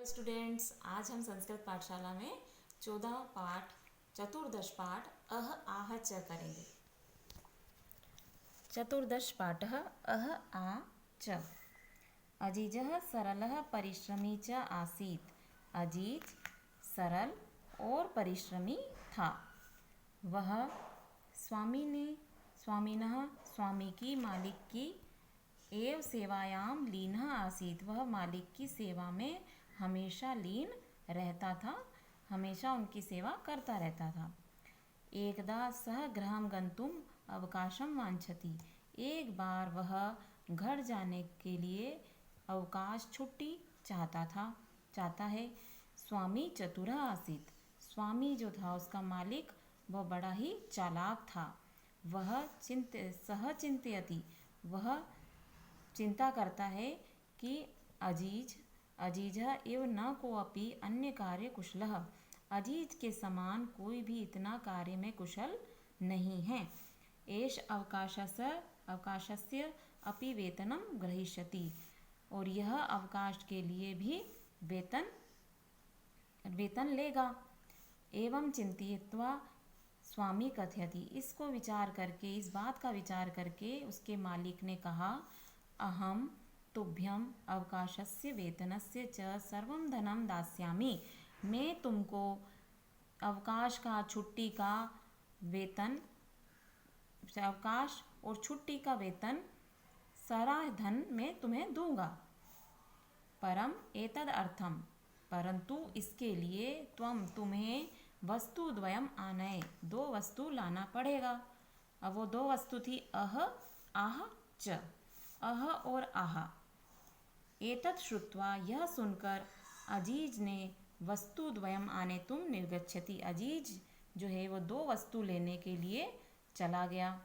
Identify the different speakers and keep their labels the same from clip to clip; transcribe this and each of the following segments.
Speaker 1: Students, आज हम संस्कृत पाठशाला में 14 पाठ चतुर्दश पाठ अह आह च करेंगे। चतुर्दश पाठ अह आ च। अजीजः सरलः परिश्रमी च आसीत्। अजीज सरल और परिश्रमी था। वह स्वामी की मालिक की एव सेवायाम लीनः आसीत्। वह मालिक की सेवा में हमेशा लीन रहता था, हमेशा उनकी सेवा करता रहता था। एकदा सः गृहं गन्तुम् अवकाशं वाञ्छति। एक बार वह घर जाने के लिए अवकाश छुट्टी चाहता है। स्वामी चतुरः आसीत्। स्वामी जो था, उसका मालिक, वह बड़ा ही चालाक था। सह चिंतयति, वह चिंता करता है कि अजीजः इव न कोऽपि अन्य कार्य कुशलः। अजीज के समान कोई भी इतना कार्य में कुशल नहीं है। एष अवकाशस्य अपि वेतनं ग्रहीष्यति, और यह अवकाश के लिए भी वेतन लेगा। एवं चिंतयित्वा स्वामी कथयति, इसको विचार करके, इस बात का विचार करके उसके मालिक ने कहा, अहम तुभ्यम अवकाशस्य वेतनस्य च सर्वं धनं दास्यामि। मैं तुमको अवकाश का, छुट्टी का वेतन, अवकाश और छुट्टी का वेतन, सारा धन मैं तुम्हें दूंगा। परम एतद अर्थम, परंतु इसके लिए तुम्हें वस्तु द्वयम आनय, दो वस्तु लाना पड़ेगा। अब वो दो वस्तु थी अह आह च। अह और आह। एतत् श्रुत्वा, यह सुनकर, अजीज ने वस्तु द्वयम आने तुम निर्गच्छति, अजीज जो है वो दो वस्तु लेने के लिए चला गया।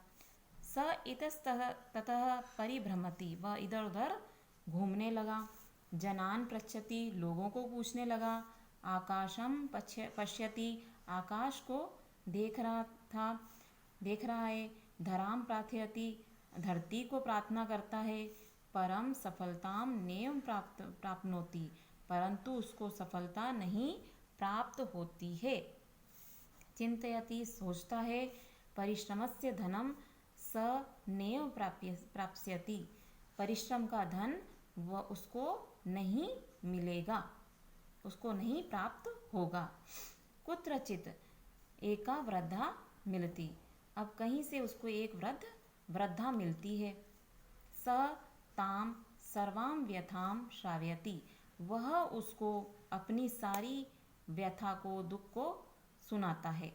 Speaker 1: स इतस्ततः ततः परिभ्रमति, वह इधर उधर घूमने लगा। जनान पृच्छति, लोगों को पूछने लगा। आकाशम पश्यति, आकाश को देख रहा है। धराम प्रार्थयति, धरती को प्रार्थना करता है। परम सफलताम नेव प्राप्नोति, परंतु उसको सफलता नहीं प्राप्त होती है। चिंतयति, सोचता है। परिश्रमस्य धनम स नेव प्राप्स्यति, परिश्रम का धन वह उसको नहीं मिलेगा, उसको नहीं प्राप्त होगा। कुत्रचित एका वृद्धा मिलती, अब कहीं से उसको एक वृद्धा मिलती है। स ताम सर्वाम व्यथाम श्रावयति, वह उसको अपनी सारी व्यथा को, दुख को सुनाता है।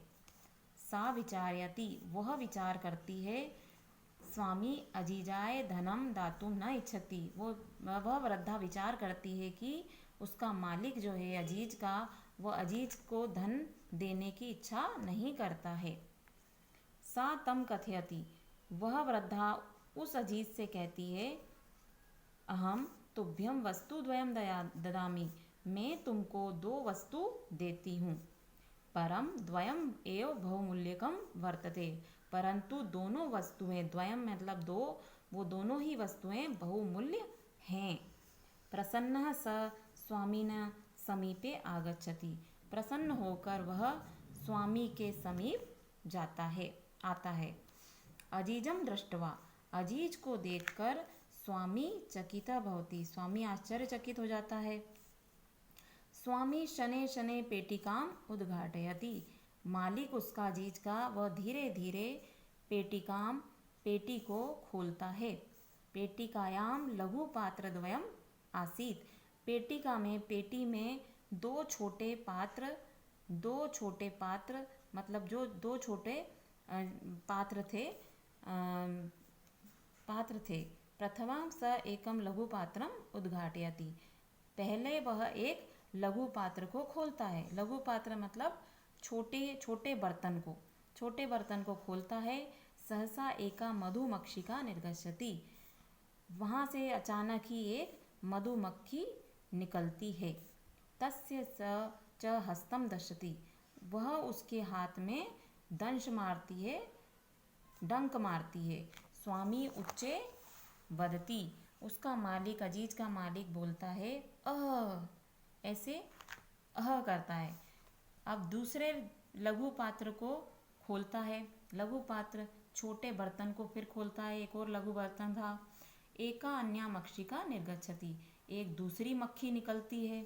Speaker 1: सा विचारयति, वह विचार करती है। स्वामी अजीजाय धनम दातुम न इच्छति, वह वृद्धा विचार करती है कि उसका मालिक जो है अजीज का, वह अजीज को धन देने की इच्छा नहीं करता है। सा तम कथयति, वह वृद्धा उस अजीज से कहती है, अहम तुभ्यम वस्तु द्वयम ददामि, मैं तुमको दो वस्तु देती हूँ। परम द्वयम एव बहुमूल्यकम वर्तते, परंतु दोनों वस्तुएं, द्वयम मतलब दो, वो दोनों ही वस्तुएं बहुमूल्य हैं। प्रसन्नः स स्वामिनः समीपे आगच्छति, प्रसन्न होकर वह स्वामी के समीप आता है। अजीजम दृष्ट्वा, अजीज को देखकर स्वामी चकिता भवति, स्वामी आश्चर्यचकित हो जाता है। स्वामी शनैः शनैः पेटिकाम उद्घाटयति, मालिक उसका अजीज का, वह धीरे धीरे पेटी को खोलता है। पेटिकायाम लघु पात्र द्वयम आसीत्, पेटी में दो छोटे पात्र मतलब जो दो छोटे पात्र थे। प्रथमं स एकम लघु पात्रम उद्घाटयति, पहले वह एक लघु पात्र को खोलता है। लघु पात्र मतलब छोटे बर्तन को खोलता है। सहसा एका मधुमक्षिका निर्गच्छति, वहाँ से अचानक ही एक मधुमक्खी निकलती है। तस्य च हस्तम दशति, वह उसके हाथ में डंक मारती है। स्वामी उच्चे वदति, उसका मालिक, अजीज का मालिक बोलता है, ऐसे अह करता है। अब दूसरे लघु पात्र को खोलता है। लघु पात्र छोटे बर्तन को फिर खोलता है। एक और लघु बर्तन था। एका अन्या मक्षिका निर्गच्छति, एक दूसरी मक्खी निकलती है।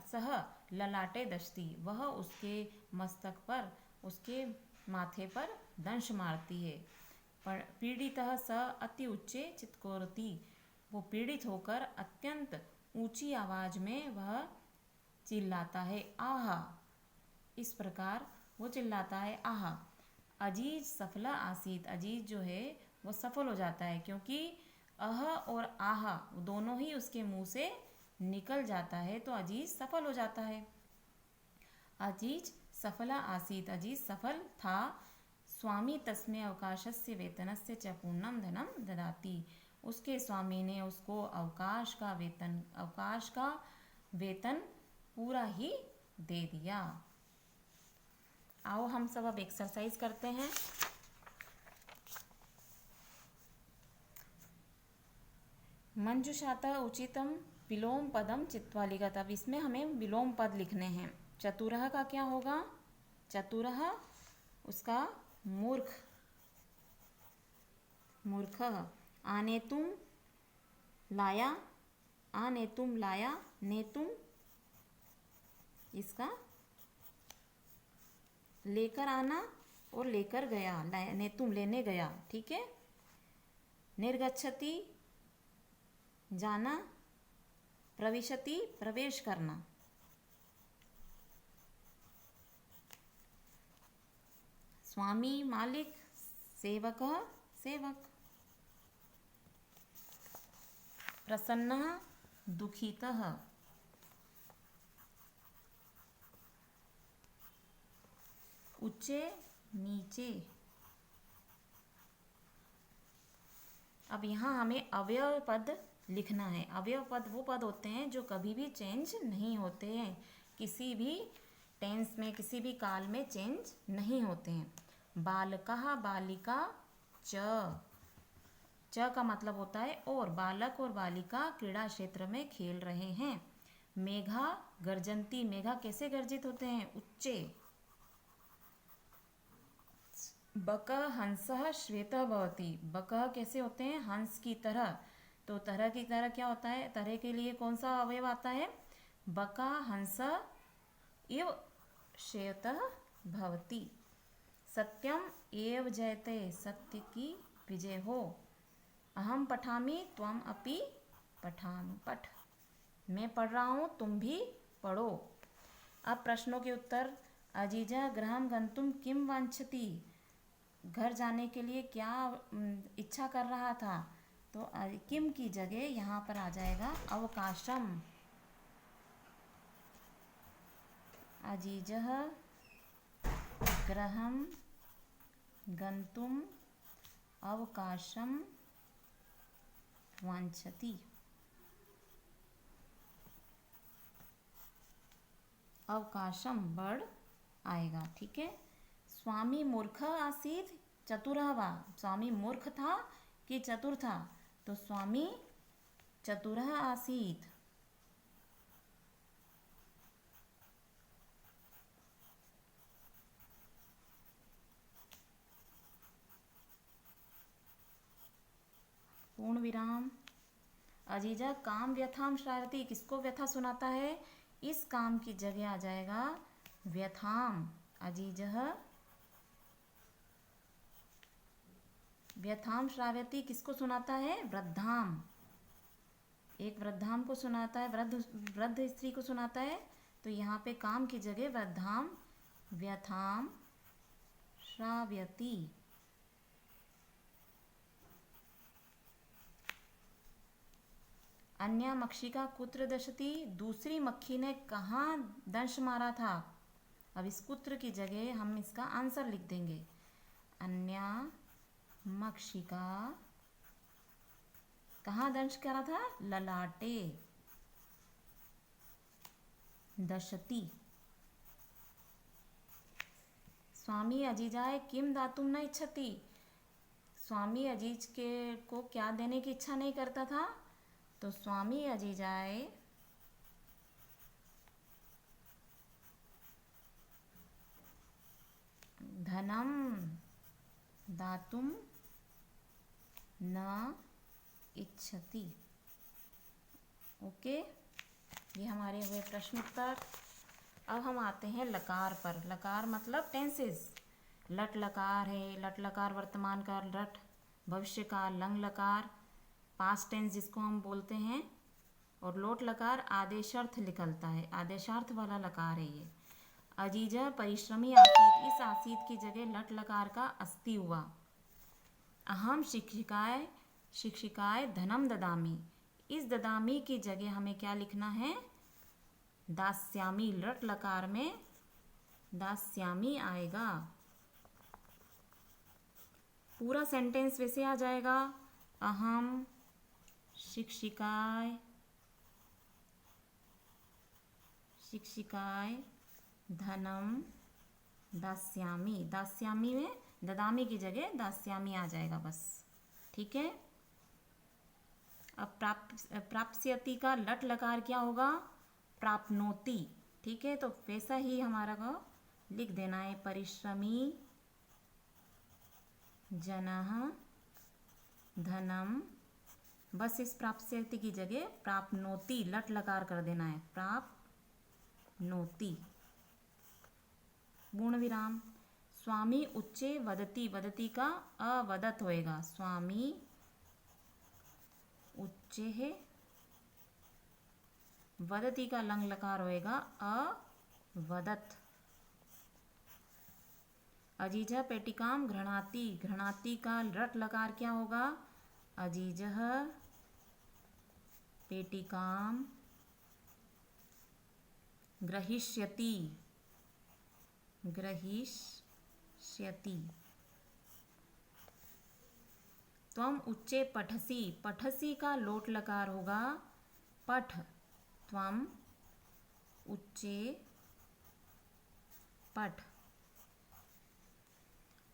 Speaker 1: सह ललाटे दशती, वह उसके मस्तक पर, उसके माथे पर दंश मारती है। पीड़ितः स अति उच्चे चित्कोरति, वो पीड़ित होकर अत्यंत ऊंची आवाज में वह चिल्लाता है, आहा। इस प्रकार वो चिल्लाता है, आहा। अजीज सफला आसीत, अजीज जो है वो सफल हो जाता है, क्योंकि अह और आहा दोनों ही उसके मुंह से निकल जाता है, तो अजीज सफल हो जाता है। अजीज सफला आसीत, अजीज सफल था। स्वामी तस्मै अवकाशस्य वेतनस्य च पूर्णम धनम ददाति, उसके स्वामी ने उसको अवकाश का वेतन पूरा ही दे दिया। आओ हम सब अब एक्सरसाइज करते हैं। मंजुषातः उचितम विलोम पदम चित्वा लिखत। अब इसमें हमें विलोम पद लिखने हैं। चतुरः का क्या होगा? चतुरः उसका मूर्ख, मूर्खः। आनेतुम लाया, आनेतुम लाया, नेतुम इसका लेकर आना और लेकर गया, नेतुम लेने गया, ठीक है। निर्गच्छति जाना, प्रविशति प्रवेश करना। स्वामी मालिक, सेवक सेवक। प्रसन्नः दुखितः, ऊंचे नीचे। अब यहाँ हमें अवयव पद लिखना है। अवयव पद वो पद होते हैं जो कभी भी चेंज नहीं होते हैं, किसी भी टेंस में, किसी भी काल में चेंज नहीं होते हैं। बालकः बालिका च, च का मतलब होता है और। बालक और बालिका क्रीड़ा क्षेत्र में खेल रहे हैं। मेघा गर्जन्ती, मेघा कैसे गर्जित होते हैं? उच्चे। बकः हंसः श्वेतः भवति, बकः कैसे होते हैं? हंस की तरह। तो तरह की तरह क्या होता है? तरह के लिए कौन सा अवयव आता है? बका हंस इव श्वेतः भवति। सत्यम एव जयते, सत्य की विजय हो। अहम पठामि त्वम अपि पठामि, पठ, मैं पढ़ रहा हूँ तुम भी पढ़ो। अब प्रश्नों के उत्तर। अजीजा गृहं गंतुम किम वांछति, घर जाने के लिए क्या इच्छा कर रहा था? तो किम की जगह यहाँ पर आ जाएगा अवकाशम। अजीजः गृहं गंतुम अवकाशम वांछति। अवकाशम वर्ड आएगा, ठीक है। स्वामी मूर्ख आसीत चतुरः वा, स्वामी मूर्ख था कि चतुर था? तो स्वामी चतुरः आसीत। पूर्ण विराम। अजीजा काम व्यथाम श्रावती, किसको व्यथा सुनाता है? इस काम की जगह आ जाएगा व्यथाम। अजीजः व्यथाम श्रावती किसको सुनाता है? वृद्धाम। एक वृद्धाम को सुनाता है, वृद्ध स्त्री को सुनाता है। तो यहाँ पे काम की जगह वृद्धाम व्यथाम श्राव्यति। अन्या मक्षिका कुत्र दशति, दूसरी मक्खी ने कहाँ दंश मारा था? अब इस कुत्र की जगह हम इसका आंसर लिख देंगे। अन्या मक्षिका कहाँ दंश करा था? ललाटे। दशति। स्वामी अजीजाय किम दातुम न इच्छति, स्वामी अजीज के को क्या देने की इच्छा नहीं करता था? तो स्वामी अजीजाय धनम दातुम न इच्छति। ओके, ये हमारे हुए प्रश्न उत्तर। अब हम आते हैं लकार पर। लकार मतलब टेंसेस। लट लकार है, लट लकार वर्तमान काल लट, भविष्य काल लंग लकार, पास्ट टेंस जिसको हम बोलते हैं, और लोट लकार आदेशार्थ निकलता है, आदेशार्थ वाला लकार है ये। अजीजा परिश्रमी आसीत, इस आसीत की जगह लट लकार का अस्ति हुआ। अहम शिक्षिकाय धनम ददामी, इस ददामी की जगह हमें क्या लिखना है? दास्यामी, लट लकार में दास्यामी आएगा। पूरा सेंटेंस वैसे आ जाएगा, अहम शिक्षिकाय धनम दास्यामी। दास्यामी में ददामी की जगह दास्यामी आ जाएगा बस। ठीक है। अब प्राप्स्यति का लट लकार क्या होगा? प्राप्नोति। ठीक है, तो वैसा ही हमारा को लिख देना है, परिश्रमी जनः धनम, बस इस प्राप्स्यति की जगह प्राप्नोति लट लकार कर देना है, प्राप्नोति। पूर्ण विराम। स्वामी उच्चे वदति, वदति का अवदत होएगा, स्वामी उच्चे है, वदति का लंग लकार होएगा अवदत। अजीजः पेटिकाम घृणाति, घृणाति का लट लकार क्या होगा? अजीजः पेटिकाम ग्रहीष्यति, ग्रहीष्यति। त्वम उच्चे पठसि, पठसि का लोट लकार होगा पठ, त्वम उच्चे पठ।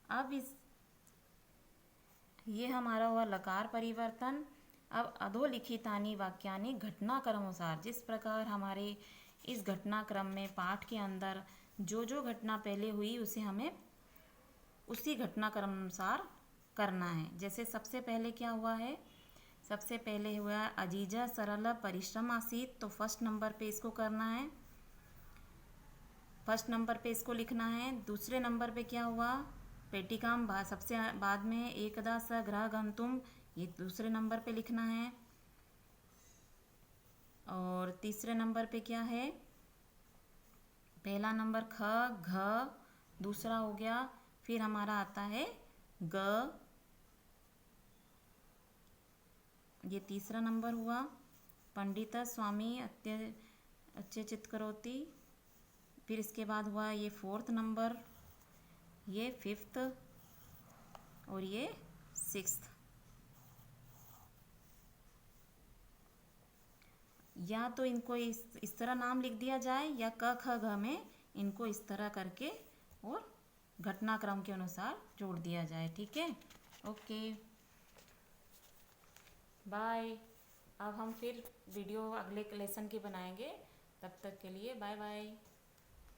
Speaker 1: अब ये हमारा हुआ लकार परिवर्तन। अब अधोलिखितानि वाक्यानि घटनाक्रमानुसार, जिस प्रकार हमारे इस घटनाक्रम में पाठ के अंदर जो जो घटना पहले हुई उसे हमें उसी घटनाक्रम अनुसार करना है। जैसे सबसे पहले क्या हुआ है? सबसे पहले हुआ अजीजा सरल परिश्रम आसीत, तो फर्स्ट नंबर पे इसको करना है, फर्स्ट नंबर पे इसको लिखना है। दूसरे नंबर पे क्या हुआ? पेटिकाम सबसे बाद में एकदा स गृह गंतुम, ये दूसरे नंबर पे लिखना है। और तीसरे नंबर पे क्या है? पहला नंबर ख घ, दूसरा हो गया, फिर हमारा आता है ग, ये तीसरा नंबर हुआ। पंडित स्वामी अच्छे चित करोति, फिर इसके बाद हुआ ये फोर्थ नंबर, ये फिफ्थ, और ये सिक्स्थ। या तो इनको इस तरह नाम लिख दिया जाए, या क ख घ में इनको इस तरह करके और घटनाक्रम के अनुसार जोड़ दिया जाए। ठीक है, ओके, बाय। अब हम फिर वीडियो अगले लेसन की बनाएंगे, तब तक के लिए बाय बाय।